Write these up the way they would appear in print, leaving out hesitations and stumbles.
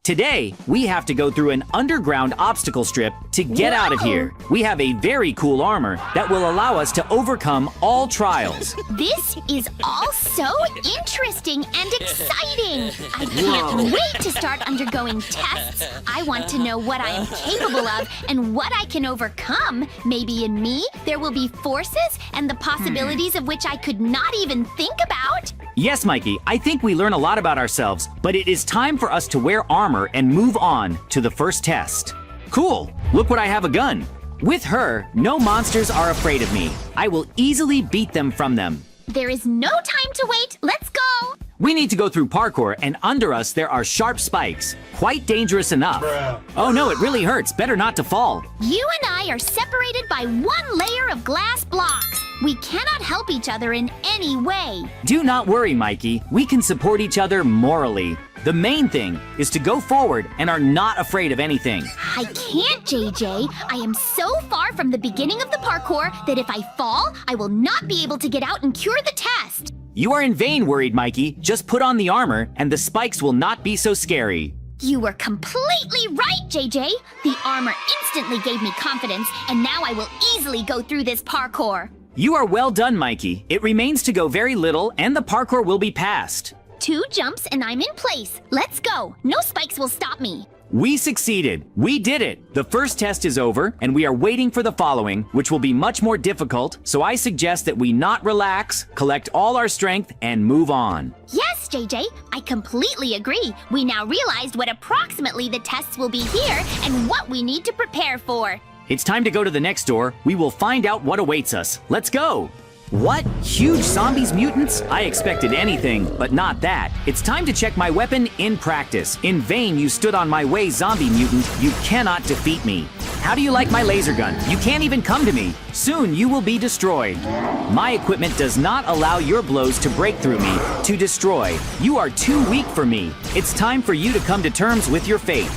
Today, we have to go through an underground obstacle strip to get out of here. We have a very cool armor that will allow us to overcome all trials. This is all so interesting and exciting. I can't wait to start undergoing tests. I want to know what I am capable of and what I can overcome. Maybe in me, there will be forces and the possibilities of which I could not even think about. Yes, Mikey, I think we learn a lot about ourselves, but it is time for us to wear armor and move on to the first test. Cool, look what I have, a gun. With her, no monsters are afraid of me. I will easily beat them from them. There is no time to wait, let's go! We need to go through parkour, and under us there are sharp spikes. Quite dangerous enough. Oh no, it really hurts, better not to fall. You and I are separated by one layer of glass blocks. We cannot help each other in any way. Do not worry, Mikey. We can support each other morally. The main thing is to go forward and are not afraid of anything. I can't, JJ. I am so far from the beginning of the parkour that if I fall, I will not be able to get out and cure the test. You are in vain worried, Mikey. Just put on the armor and the spikes will not be so scary. You were completely right, JJ. The armor instantly gave me confidence, and now I will easily go through this parkour. You are well done, Mikey. It remains to go very little and the parkour will be passed. 2 jumps and I'm in place. Let's go. No spikes will stop me. We succeeded. We did it. The first test is over and we are waiting for the following, which will be much more difficult. So I suggest that we not relax, collect all our strength, and move on. Yes, JJ, I completely agree. We now realized what approximately the tests will be here and what we need to prepare for. It's time to go to the next door. We will find out what awaits us. Let's go! What? Huge zombies mutants? I expected anything, but not that. It's time to check my weapon in practice. In vain you stood on my way, zombie mutant. You cannot defeat me. How do you like my laser gun? You can't even come to me. Soon you will be destroyed. My equipment does not allow your blows to break through me, to destroy. You are too weak for me. It's time for you to come to terms with your fate.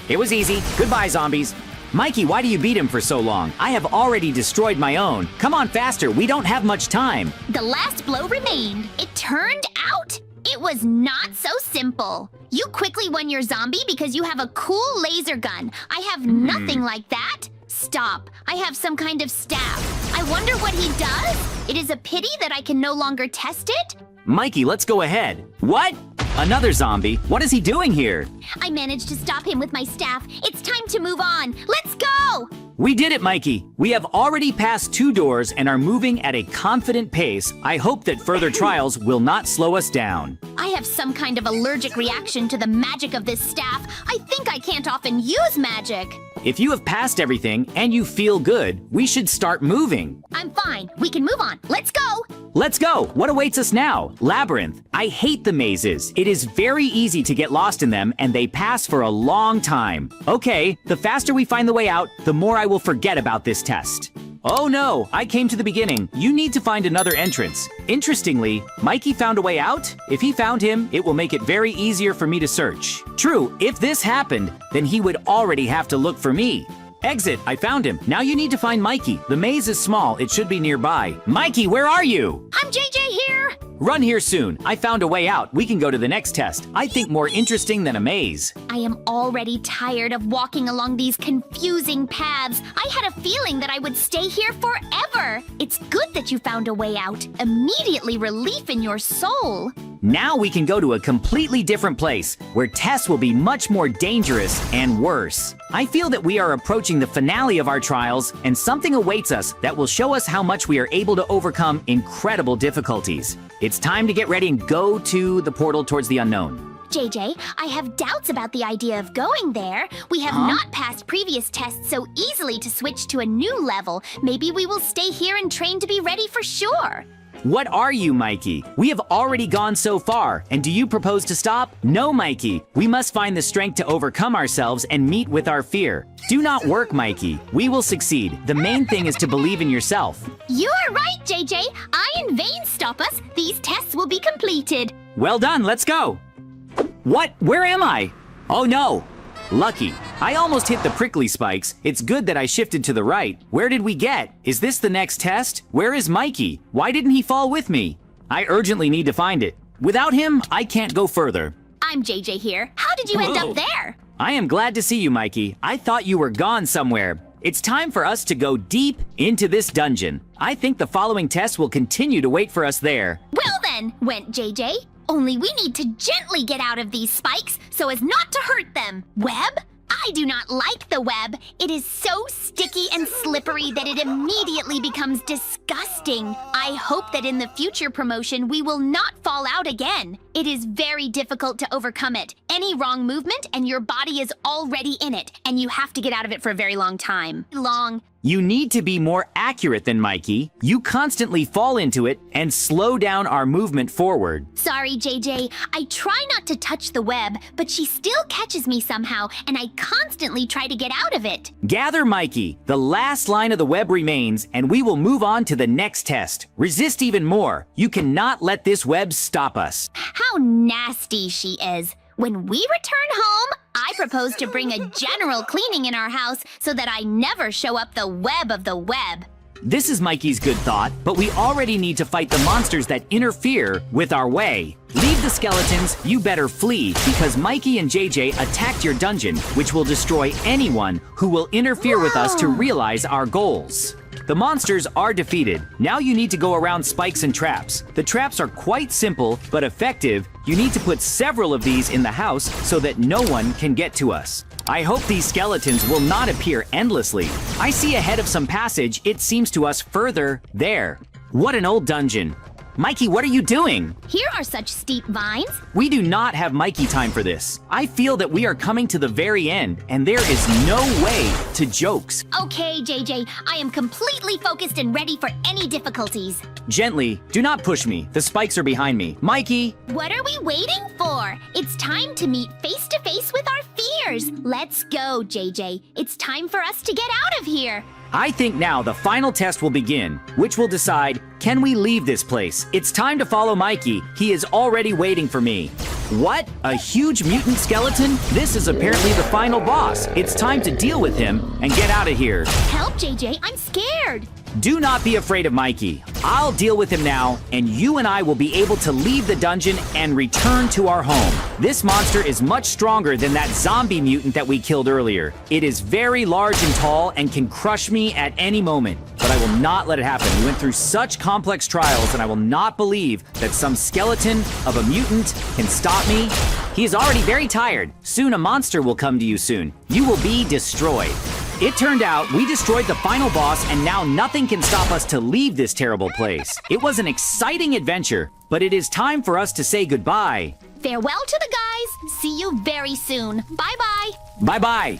It was easy. Goodbye, zombies. Mikey, why do you beat him for so long? I have already destroyed my own. Come on faster, we don't have much time. The last blow remained. It turned out it was not so simple. You quickly won your zombie because you have a cool laser gun. I have nothing like that. Stop, I have some kind of staff. I wonder what he does? It is a pity that I can no longer test it. Mikey, let's go ahead. What? Another zombie? What is he doing here? I managed to stop him with my staff. It's time to move on. Let's go! We did it, Mikey. We have already passed 2 doors and are moving at a confident pace. I hope that further trials will not slow us down. I have some kind of allergic reaction to the magic of this staff. I think I can't often use magic. If you have passed everything and you feel good, we should start moving. I'm fine. We can move on. Let's go! Let's go! What awaits us now? Labyrinth. I hate the mazes. It is very easy to get lost in them and they pass for a long time. Okay, the faster we find the way out, the more I will forget about this test. Oh no, I came to the beginning. You need to find another entrance. Interestingly, Mikey found a way out. If he found him, it will make it very easier for me to search. True, if this happened, then he would already have to look for me. Exit, I found him. Now you need to find Mikey. The maze is small, it should be nearby. Mikey, where are you? I'm JJ here! Run here soon. I found a way out. We can go to the next test. I think more interesting than a maze. I am already tired of walking along these confusing paths. I had a feeling that I would stay here forever. It's good that you found a way out. Immediately relief in your soul. Now we can go to a completely different place, where tests will be much more dangerous and worse. I feel that we are approaching the finale of our trials, and something awaits us that will show us how much we are able to overcome incredible difficulties. It's time to get ready and go to the portal towards the unknown. JJ, I have doubts about the idea of going there. We have not passed previous tests so easily to switch to a new level. Maybe we will stay here and train to be ready for sure. What are you, Mikey? We have already gone so far, and do you propose to stop? No, Mikey. We must find the strength to overcome ourselves and meet with our fear. Do not work, Mikey. We will succeed. The main thing is to believe in yourself. You are right, JJ. I in vain stop us. These tests will be completed. Well done, let's go. What? Where am I? Oh no. Lucky. I almost hit the prickly spikes. It's good that I shifted to the right. Where did we get? Is this the next test? Where is Mikey? Why didn't he fall with me? I urgently need to find it. Without him, I can't go further. I'm JJ here. How did you end up there? I am glad to see you, Mikey. I thought you were gone somewhere. It's time for us to go deep into this dungeon. I think the following test will continue to wait for us there. Well then, went JJ. Only we need to gently get out of these spikes so as not to hurt them. Web? I do not like the web. It is so sticky and slippery that it immediately becomes disgusting. I hope that in the future promotion we will not fall out again. It is very difficult to overcome it. Any wrong movement and your body is already in it, and you have to get out of it for a very long time. You need to be more accurate than Mikey. You constantly fall into it and slow down our movement forward. Sorry, JJ. I try not to touch the web, but she still catches me somehow, and I constantly try to get out of it. Gather, Mikey. The last line of the web remains, and we will move on to the next test. Resist even more. You cannot let this web stop us. How nasty she is. When we return home, I propose to bring a general cleaning in our house so that I never show up the web of the web. This is Mikey's good thought, but we already need to fight the monsters that interfere with our way. Leave the skeletons, you better flee, because Mikey and JJ attacked your dungeon, which will destroy anyone who will interfere with us to realize our goals. The monsters are defeated. Now you need to go around spikes and traps. The traps are quite simple, but effective. You need to put several of these in the house so that no one can get to us. I hope these skeletons will not appear endlessly. I see ahead of some passage. It seems to us further there. What an old dungeon. Mikey, what are you doing? Here are such steep vines. We do not have Mikey time for this. I feel that we are coming to the very end, and there is no way to jokes. Okay, JJ, I am completely focused and ready for any difficulties. Gently, do not push me. The spikes are behind me. Mikey! What are we waiting for? It's time to meet face to face with our fears. Let's go, JJ. It's time for us to get out of here. I think now the final test will begin, which will decide, can we leave this place? It's time to follow Mikey. He is already waiting for me. What? A huge mutant skeleton? This is apparently the final boss. It's time to deal with him and get out of here. Help, JJ. I'm scared. Do not be afraid of Mikey. I'll deal with him now, and you and I will be able to leave the dungeon and return to our home. This monster is much stronger than that zombie mutant that we killed earlier. It is very large and tall and can crush me at any moment. But I will not let it happen. We went through such complex trials, and I will not believe that some skeleton of a mutant can stop me. He is already very tired. Soon a monster will come to you soon. You will be destroyed. It turned out we destroyed the final boss, and now nothing can stop us to leave this terrible place. It was an exciting adventure, but it is time for us to say goodbye. Farewell to the guys. See you very soon. Bye-bye. Bye-bye.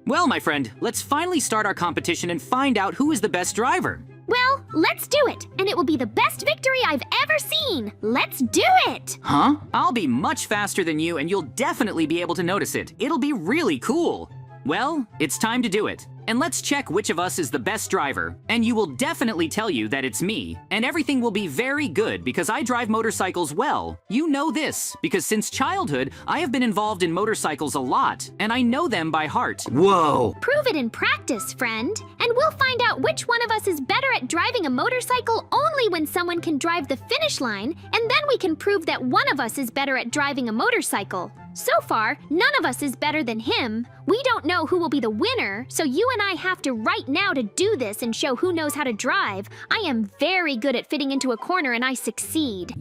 Well, my friend, let's finally start our competition and find out who is the best driver. Well, let's do it, and it will be the best victory I've ever seen. Let's do it! Huh? I'll be much faster than you, and you'll definitely be able to notice it. It'll be really cool. Well, it's time to do it. And let's check which of us is the best driver. And you will definitely tell you that it's me. And everything will be very good because I drive motorcycles well. You know this, because since childhood, I have been involved in motorcycles a lot, and I know them by heart. Whoa! Prove it in practice, friend. And we'll find out which one of us is better at driving a motorcycle only when someone can drive the finish line, and then we can prove that one of us is better at driving a motorcycle. So far, none of us is better than him. We don't know who will be the winner, so you and I have to right now to do this and show who knows how to drive. I am very good at fitting into a corner and I succeed.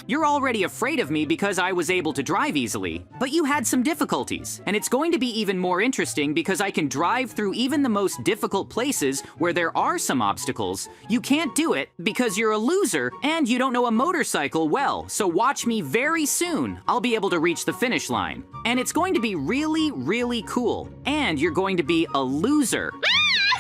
You're already afraid of me because I was able to drive easily. But you had some difficulties, and it's going to be even more interesting because I can drive through even the most difficult places where there are some obstacles. You can't do it because you're a loser and you don't know a motorcycle well, so watch me very soon. I'll be able to reach the finish line. And it's going to be really, really cool. And you're going to be a loser.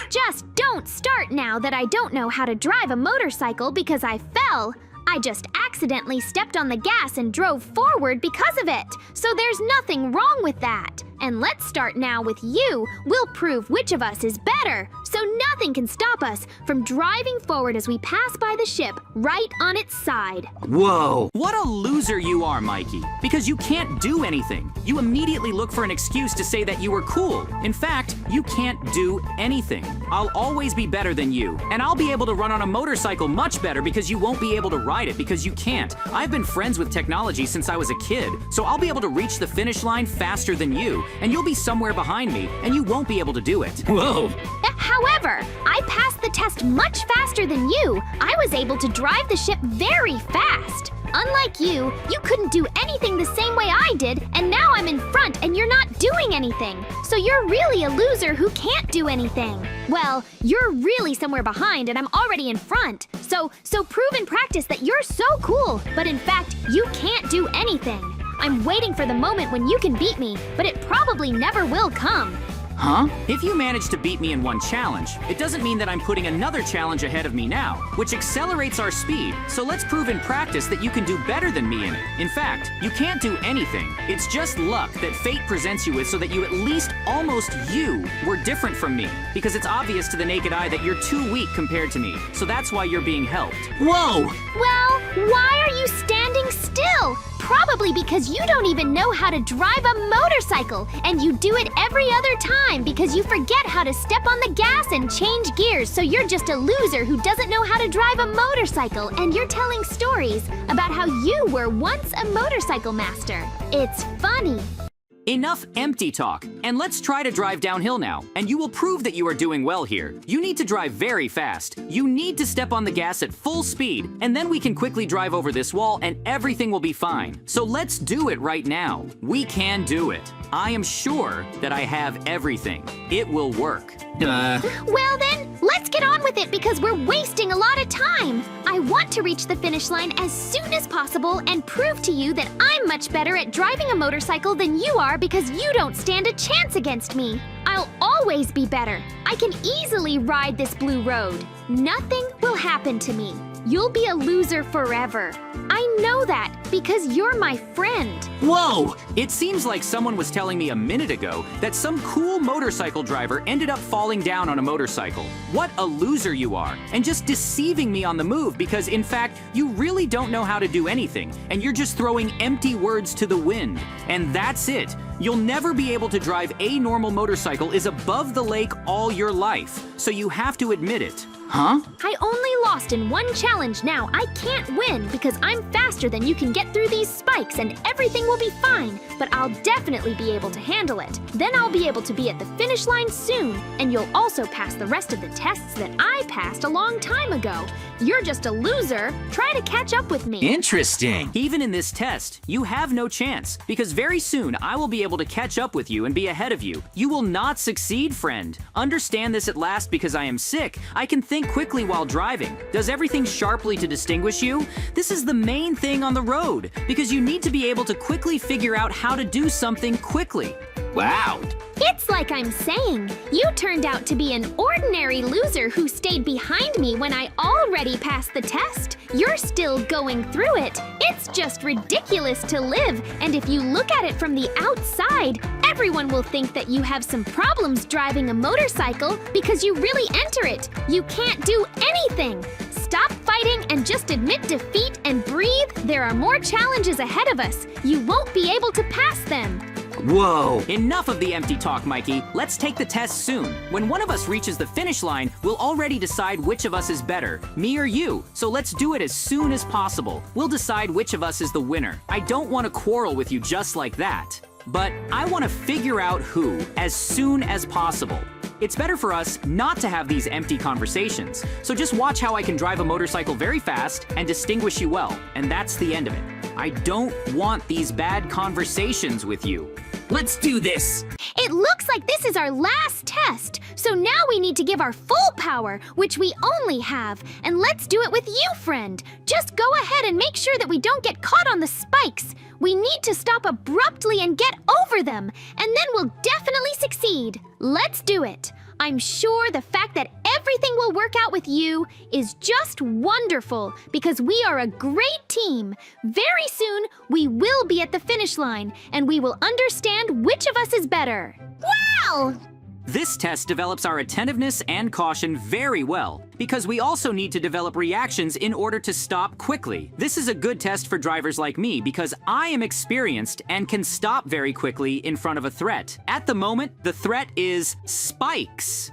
Just don't start now that I don't know how to drive a motorcycle because I fell. I just accidentally stepped on the gas and drove forward because of it. So there's nothing wrong with that. And let's start now with you. We'll prove which of us is better. So nothing can stop us from driving forward as we pass by the ship right on its side. Whoa! What a loser you are, Mikey. Because you can't do anything. You immediately look for an excuse to say that you were cool. In fact, you can't do anything. I'll always be better than you. And I'll be able to run on a motorcycle much better because you won't be able to ride it because you can't. I've been friends with technology since I was a kid, so I'll be able to reach the finish line faster than you, and you'll be somewhere behind me, and you won't be able to do it. Whoa! However, I passed the test much faster than you. I was able to drive the ship very fast. Unlike you, you couldn't do anything the same way I did, and now I'm in front and you're not doing anything. So you're really a loser who can't do anything. Well, you're really somewhere behind and I'm already in front. So prove in practice that you're so cool, but in fact, you can't do anything. I'm waiting for the moment when you can beat me, but it probably never will come. Huh? If you manage to beat me in one challenge, it doesn't mean that I'm putting another challenge ahead of me now, which accelerates our speed. So let's prove in practice that you can do better than me in it. In fact, you can't do anything. It's just luck that fate presents you with so that you at least almost you were different from me. Because it's obvious to the naked eye that you're too weak compared to me. So that's why you're being helped. Whoa! Well, why are you standing still? Probably because you don't even know how to drive a motorcycle, and you do it every other time because you forget how to step on the gas and change gears, so you're just a loser who doesn't know how to drive a motorcycle, and you're telling stories about how you were once a motorcycle master. It's funny. Enough empty talk, and let's try to drive downhill now, and you will prove that you are doing well here. You need to drive very fast. You need to step on the gas at full speed, and then we can quickly drive over this wall and everything will be fine. So let's do it right now. We can do it. I am sure that I have everything. It will work. Well then, let's get on with it because we're wasting a lot of time. I want to reach the finish line as soon as possible and prove to you that I'm much better at driving a motorcycle than you are because you don't stand a chance against me. I'll always be better. I can easily ride this blue road. Nothing will happen to me. You'll be a loser forever. I know that because you're my friend. Whoa! It seems like someone was telling me a minute ago that some cool motorcycle driver ended up falling down on a motorcycle. What a loser you are, and just deceiving me on the move because in fact, you really don't know how to do anything, and you're just throwing empty words to the wind. And that's it. You'll never be able to drive a normal motorcycle is above the lake all your life, so you have to admit it. Huh? I only lost in one challenge now. I can't win because I'm faster than you can get through these spikes and everything will be fine, but I'll definitely be able to handle it. Then I'll be able to be at the finish line soon, and you'll also pass the rest of the tests that I passed a long time ago. You're just a loser. Try to catch up with me. Interesting. Even in this test, you have no chance because very soon I will be able to catch up with you and be ahead of you. You will not succeed, friend. Understand this at last because I am sick. I can think quickly while driving. Does everything sharply to distinguish you? This is the main thing on the road because you need to be able to quickly figure out how to do something quickly. Wow. It's like I'm saying, you turned out to be an ordinary loser who stayed behind me when I already passed the test. You're still going through it. It's just ridiculous to live, and if you look at it from the outside, everyone will think that you have some problems driving a motorcycle because you really enter it. You can't do anything. Stop fighting and just admit defeat and breathe. There are more challenges ahead of us. You won't be able to pass them. Whoa! Enough of the empty talk, Mikey. Let's take the test soon. When one of us reaches the finish line, we'll already decide which of us is better, me or you. So let's do it as soon as possible. We'll decide which of us is the winner. I don't want to quarrel with you just like that. But I want to figure out who as soon as possible. It's better for us not to have these empty conversations. So just watch how I can drive a motorcycle very fast and distinguish you well. And that's the end of it. I don't want these bad conversations with you. Let's do this! It looks like this is our last test. So now we need to give our full power, which we only have. And let's do it with you, friend. Just go ahead and make sure that we don't get caught on the spikes. We need to stop abruptly and get over them, and then we'll definitely succeed. Let's do it. I'm sure the fact that everything will work out with you is just wonderful because we are a great team. Very soon, we will be at the finish line and we will understand which of us is better. Wow! This test develops our attentiveness and caution very well, because we also need to develop reactions in order to stop quickly. This is a good test for drivers like me because I am experienced and can stop very quickly in front of a threat. At the moment, the threat is spikes.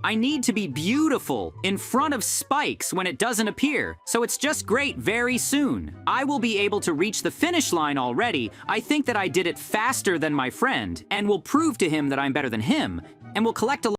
I need to be beautiful in front of spikes when it doesn't appear, so it's just great very soon. I will be able to reach the finish line already. I think that I did it faster than my friend, and will prove to him that I'm better than him, and will collect a